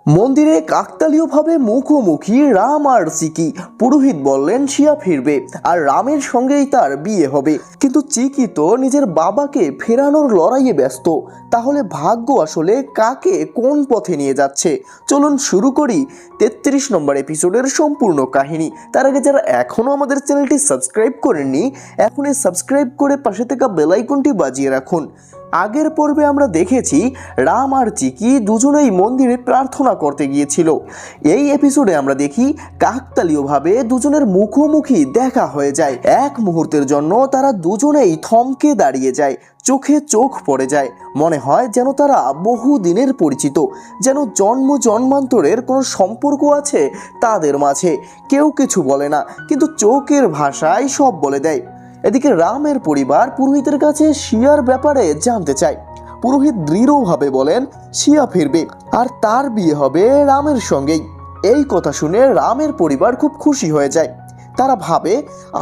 মন্দিরে কাকতালীয়ভাবে মুখোমুখি রাম আর চিকি। পুরোহিত বললেন শিয়া ফিরবে আর রামের সঙ্গেই তার বিয়ে হবে, কিন্তু চিকি তো নিজের বাবাকে ফেরানোর লড়াইয়ে ব্যস্ত। তাহলে ভাগ্য আসলে কাকে কোন পথে নিয়ে যাচ্ছে? চলুন শুরু করি 33 নম্বর এপিসোডের সম্পূর্ণ কাহিনী। তার আগে যারা এখনও আমাদের চ্যানেলটি সাবস্ক্রাইব করেননি, এখনই সাবস্ক্রাইব করে পাশে থাকা বেল আইকনটি বাজিয়ে রাখুন। আগের পর্বে আমরা দেখেছি রাম আর চিকি দুজনেই মন্দিরে প্রার্থনা করতে গিয়েছিল। এই এপিসোডে আমরা দেখি কাকতালীয়ভাবে দুজনের মুখোমুখি দেখা হয়ে যায়। এক মুহূর্তের জন্য তারা দুজনেই থমকে দাঁড়িয়ে যায়, চোখে চোখ পড়ে যায়। মনে হয় যেন তারা বহু দিনের পরিচিত, যেন জন্ম জন্মান্তরের কোনো সম্পর্ক আছে তাদের মাঝে। কেউ কিছু বলে না, কিন্তু চোখের ভাষায় সব বলে দেয়। এদিকে রামের পরিবার পুরোহিতের কাছে শিয়ার ব্যাপারে জানতে চায়। পুরোহিত দৃঢ়ভাবে বলেন শিয়া ফিরবে আর তার বিয়ে হবে রামের সঙ্গেই। এই কথা শুনে রামের পরিবার খুব খুশি হয়ে যায়। তারা ভাবে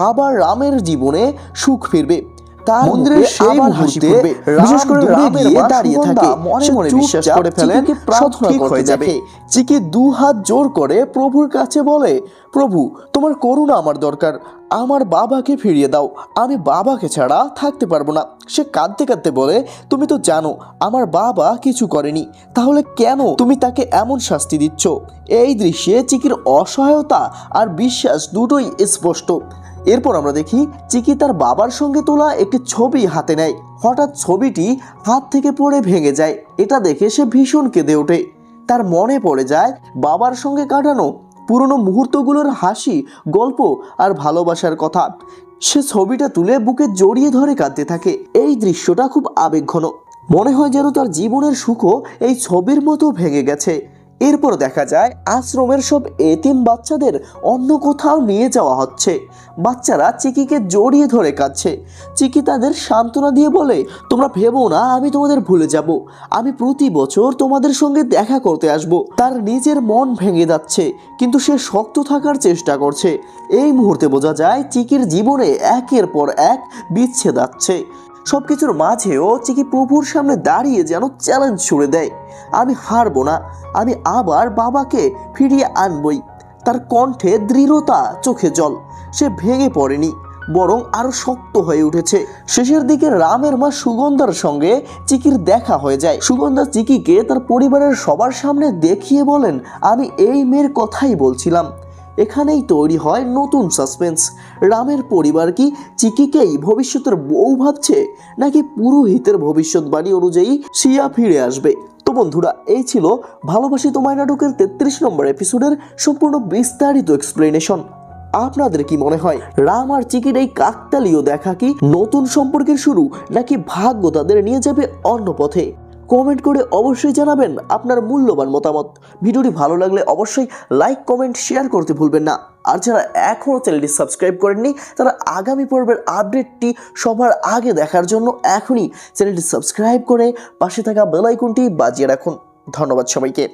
আবার রামের জীবনে সুখ ফিরবে। তার মন্দিরের সেই মুহূর্তে বিশেষ করে রামের মা দাঁড়িয়ে থাকে, মনে মনে বিশ্বাস করে ফেলেন সব ঠিক হয়ে যাবে। চিকি দু হাত জোর করে প্রভুর কাছে বলে, প্রভু তোমার করুণা আমার দরকার, আমার বাবাকে ফিরিয়ে দাও, আমি বাবাকে ছাড়া থাকতে পারবো না। সে কাঁদতে কাঁদতে বলে, তুমি তো জানো আমার বাবা কিছু করেনি, তাহলে কেন তুমি তাকে এমন শাস্তি দিচ্ছ? এই দৃশ্যে চিকির অসহায়তা আর বিশ্বাস দুটোই স্পষ্ট। এরপর আমরা দেখি চিকি তার বাবার সঙ্গে তোলা একটি ছবি হাতে নেয়। হঠাৎ ছবিটি হাত থেকে পড়ে ভেঙে যায়। এটা দেখে সে ভীষণ কেঁদে ওঠে। তার মনে পড়ে যায় বাবার সঙ্গে কাটানো পুরনো মুহূর্তগুলোর হাসি, গল্প আর ভালোবাসার কথা। সে ছবিটা তুলে বুকে জড়িয়ে ধরে কাঁদতে থাকে। এই দৃশ্যটা খুব আবেগঘন, মনে হয় যেন তার জীবনের সুখও এই ছবির মতো ভেঙে গেছে। এরপর দেখা যায় আশ্রমের সব এতিম বাচ্চাদের অন্য কোথাও নিয়ে যাওয়া হচ্ছে। বাচ্চারা চিকিকে জড়িয়ে ধরে কাঁদছে। চিকি তাদের সান্ত্বনা দিয়ে বলে, তোমরা ভেবো না আমি তোমাদের ভুলে যাব, আমি প্রতি বছর তোমাদের সঙ্গে দেখা করতে আসব। তার নিজের মন ভেঙে যাচ্ছে, কিন্তু সে শক্ত থাকার চেষ্টা করছে। এই মুহূর্তে বোঝা যায় চিকির জীবনে একের পর এক বিচ্ছেদ আসছে। সবকিছুর মাঝেও চিকি প্রভুর সামনে দাঁড়িয়ে যেন চ্যালেঞ্জ ছুড়ে দেয়, আমি হারবো না, আমি আবার বাবাকে ফিরিয়ে আনবই। তার কণ্ঠে দৃঢ়তা, চোখে জল। সে ভেঙে পড়েনি, বরং আরো শক্ত হয়ে উঠেছে। শেষের দিকে রামের মা সুগন্ধার সঙ্গে চিকির দেখা হয়ে যায়। সুগন্ধা চিকিকে তার পরিবারের সবার সামনে দেখিয়ে বলেন, আমি এই মেয়ের কথাই বলছিলাম। এখানেই তৈরি হয় নতুন সাসপেন্স। রামের পরিবার কি চিকিকেই ভবিষ্যতের বউ ভাবছে, নাকি পুরোহিতের ভবিষ্যৎবাণী অনুযায়ী শিয়া ফিরে আসবে? তো বন্ধুরা, এই ছিল ভালোবাসি তোমায় নাটকের 33 নম্বর এপিসোডের সম্পূর্ণ বিস্তারিত এক্সপ্লেনেশন। আপনাদের কি মনে হয় রাম আর চিকির এই কাকতালীয় দেখা কি নতুন সম্পর্কের শুরু, নাকি ভাগ্য তাদের নিয়ে যাবে অন্য পথে? কমেন্ট করে অবশ্যই জানাবেন আপনার মূল্যবান মতামত। ভিডিওটি ভালো লাগলে অবশ্যই লাইক, কমেন্ট, শেয়ার করতে ভুলবেন না। আর যারা এখনও চ্যানেলটি সাবস্ক্রাইব করেননি, তারা আগামী পর্বের আপডেটটি সবার আগে দেখার জন্য এখনই চ্যানেলটি সাবস্ক্রাইব করে পাশে থাকা বেল আইকনটি বাজিয়ে রাখুন। ধন্যবাদ সবাইকে।